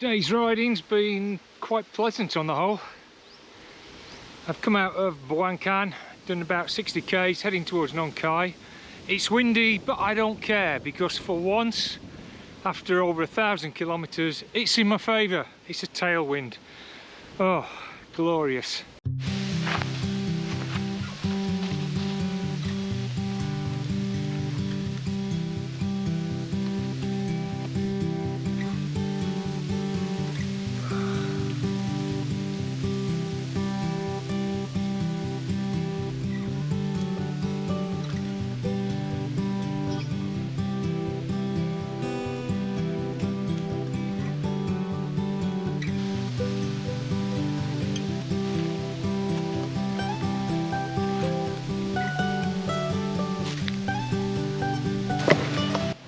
Day's riding's been quite pleasant on the whole. I've come out of Bueng, done about 60 k's, heading towards Nong Khai. It's windy, but I don't care because for once, after over 1,000 kilometers, it's in my favour. It's a tailwind. Oh, glorious.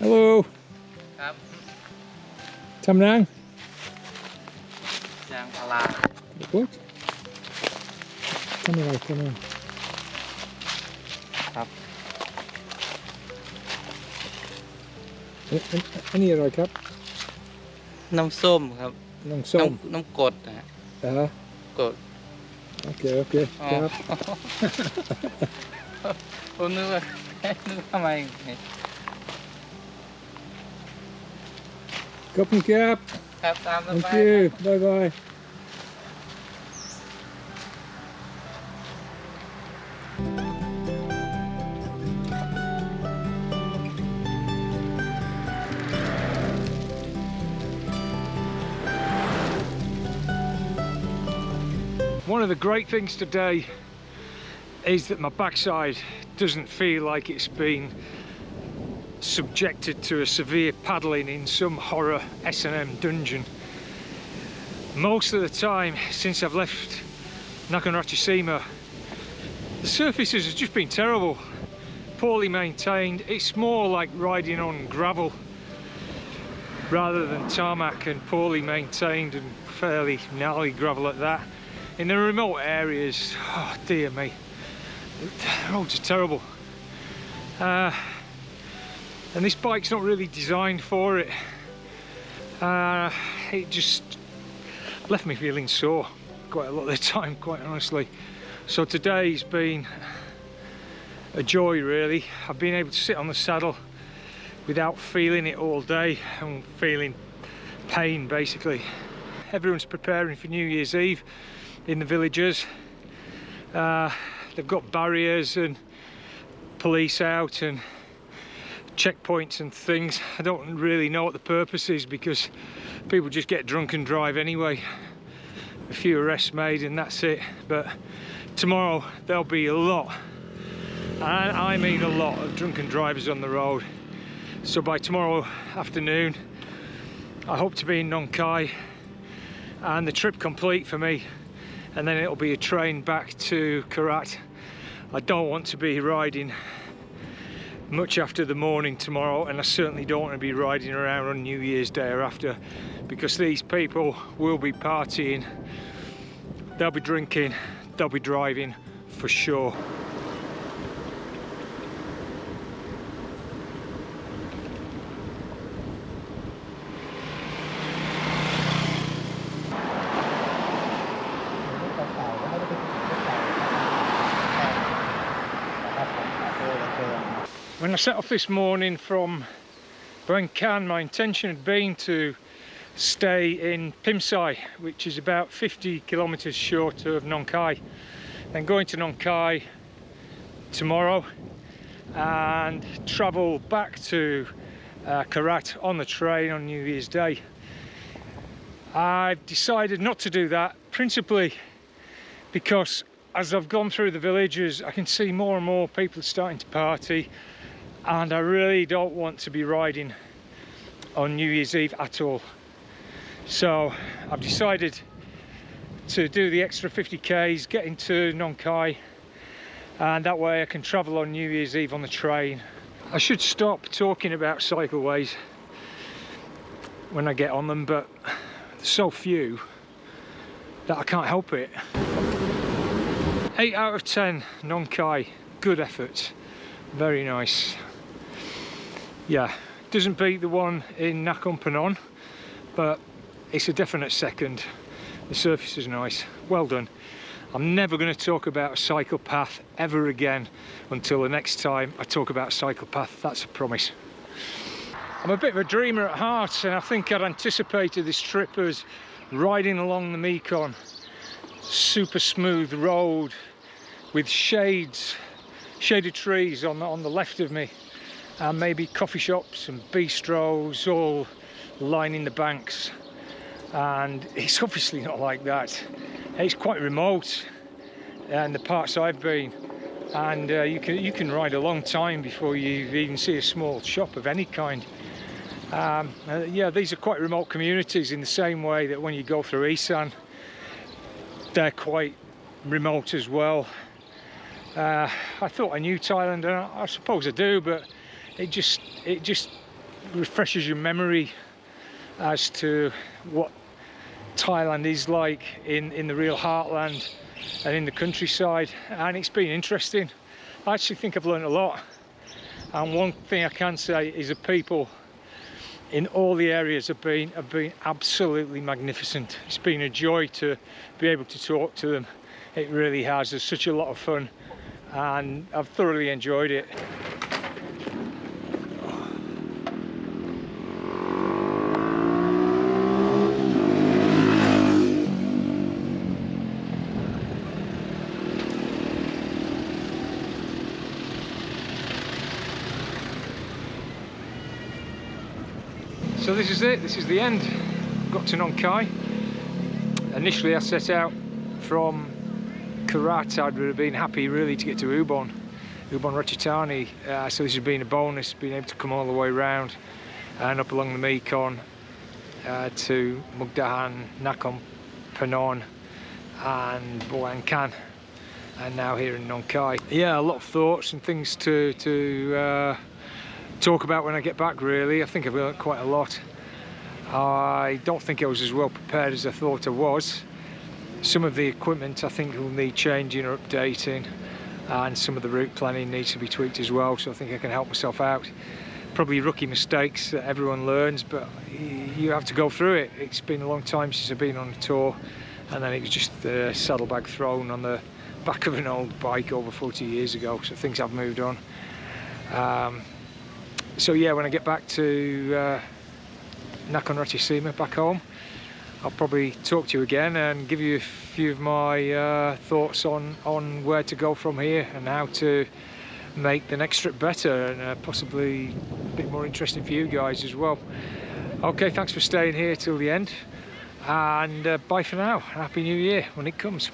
Hello. ครับ ทำนัง ยางพารา What? ทำอะไรทำอะไร ครับ อันนี้อะไรครับ น้ำส้มครับ น้ำส้ม น้ำกรดนะฮะ กรด โอเคโอเค อ๋อ ครับ ผมนึกว่า ทำไม ขอบคุณครับ ครับตามส Thank บาย you bye bye One of the great things today is that my backside doesn't feel like it's been subjected to a severe paddling in some horror S&M dungeon. Most of the time since I've left s.e.asia, the surfaces have just been terrible, poorly maintained. It's more like riding on gravel rather than tarmac, and poorly maintained and fairly gnarly gravel at that. In the remote areas, oh dear me, the roads are terrible. And this bike's not really designed for it. It just left me feeling sore quite a lot of the time, quite honestly. So today's been a joy really. I've been able to sit on the saddle without feeling it all day and feeling pain basically. Everyone's preparing for New Year's Eve in the villages. They've got barriers and police out and checkpoints and things. I don't really know what the purpose is because people just get drunk and drive anyway. A few arrests made and that's it. But tomorrow there'll be a lot, and I mean a lot, of drunken drivers on the road. So by tomorrow afternoon I hope to be in Nong Khai and the trip complete for me, and then it'll be a train back to Karat. I don't want to be riding much after the morning tomorrow, and I certainly don't want to be riding around on New Year's Day or after, because these people will be partying, they'll be drinking, they'll be driving for sure. When I set off this morning from Bueng, my intention had been to stay in Pimsai, which is about 50 kilometers short of Nong Khai, then going to Nong Khai tomorrow and travel back to Karat on the train on New Year's Day. I've decided not to do that, principally because as I've gone through the villages I can see more and more people starting to party, and I really don't want to be riding on New Year's Eve at all. So I've decided to do the extra 50 k's, get into Nong Khai, and that way I can travel on New Year's Eve on the train. I should stop talking about cycleways when I get on them, but there's so few that I can't help it. 8 out of 10 Nong Khai, good effort, very nice. Yeah, doesn't beat the one in Nakhon Phanom, but it's a definite second. The surface is nice. Well done. I'm never going to talk about a cycle path ever again until the next time I talk about a cycle path. That's a promise. I'm a bit of a dreamer at heart, and I think I'd anticipated this trip as riding along the Mekong. Super smooth road with shaded trees on the left of me, and maybe coffee shops and bistros all lining the banks. And it's obviously not like that. It's quite remote in the parts I've been, and you can ride a long time before you even see a small shop of any kind. Yeah, these are quite remote communities in the same way that when you go through Isan, they're quite remote as well. I thought I knew Thailand, and I suppose I do, but it just refreshes your memory as to what Thailand is like in the real heartland and in the countryside, and it's been interesting. I actually think I've learned a lot, and one thing I can say is the people in all the areas have been absolutely magnificent. It's been a joy to be able to talk to them. It really has. It's such a lot of fun, and I've thoroughly enjoyed it. So this is it, this is the end. Got to Nong Khai. Initially I set out from Karat. I would have been happy really to get to Ubon Ratchathani. So this has been a bonus, being able to come all the way around and up along the Mekong to Mukdahan, Nakhon Phanom and Bueng, and now here in Nong Khai. Yeah, a lot of thoughts and things to talk about when I get back really. I think I've learned quite a lot. I don't think I was as well prepared as I thought I was. Some of the equipment I think will need changing or updating, and some of the route planning needs to be tweaked as well, so I think I can help myself out. Probably rookie mistakes that everyone learns, but you have to go through it. It's been a long time since I've been on a tour, and then it was just the saddlebag thrown on the back of an old bike over 40 years ago, so things have moved on. So yeah, when I get back to Nakhon Ratchasima back home, I'll probably talk to you again and give you a few of my thoughts on where to go from here and how to make the next trip better and possibly a bit more interesting for you guys as well. Okay, thanks for staying here till the end, and bye for now. Happy New Year when it comes.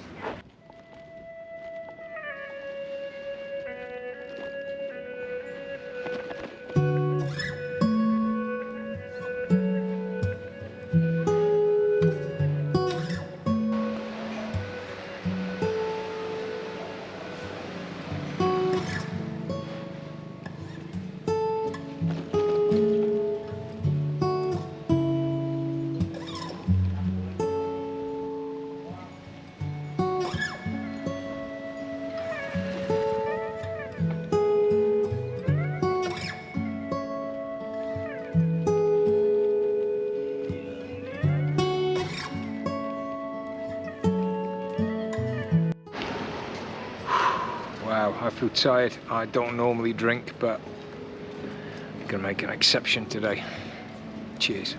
Wow, I feel tired. I don't normally drink, but I'm gonna make an exception today. Cheers.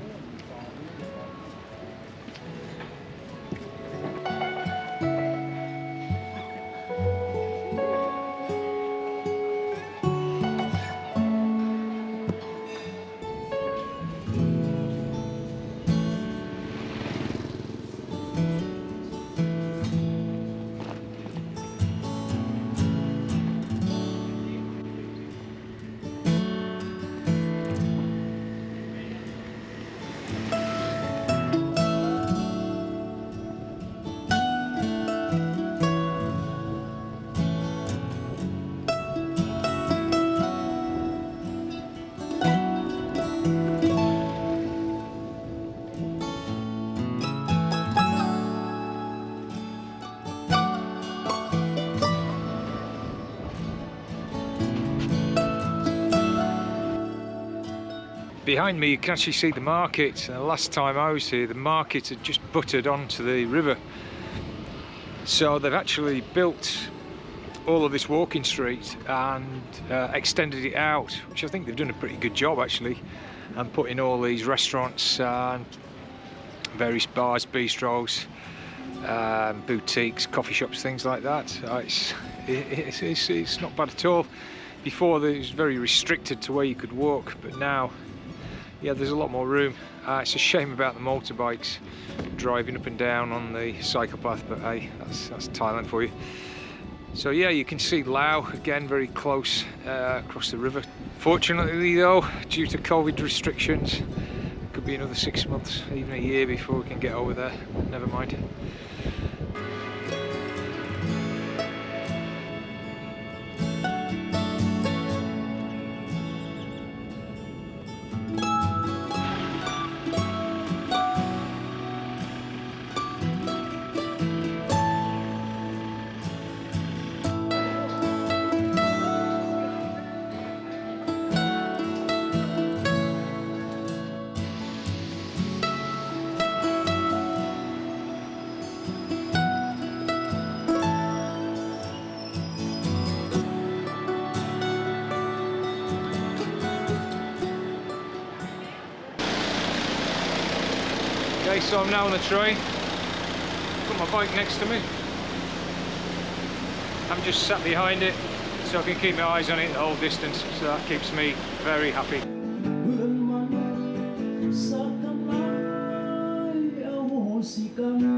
behind me you can actually see the market. Last time I was here, the market had just buttered onto the river. So they've actually built all of this walking street and extended it out, which I think they've done a pretty good job actually, and put in all these restaurants and various bars, bistros, boutiques, coffee shops, things like that. It's not bad at all. Before it was very restricted to where you could walk, but now, yeah, there's a lot more room. It's a shame about the motorbikes driving up and down on the cycle path, but hey, that's Thailand for you. So yeah, you can see Laos again, very close across the river. Fortunately though, due to COVID restrictions, it could be another 6 months, even a year before we can get over there, but never mind. Okay, so I'm now on the train. Got my bike next to me. I'm just sat behind it, so I can keep my eyes on it the whole distance. So that keeps me very happy. Hãy subscribe cho kênh Ghiền Mì Gõ để không bỏ lỡ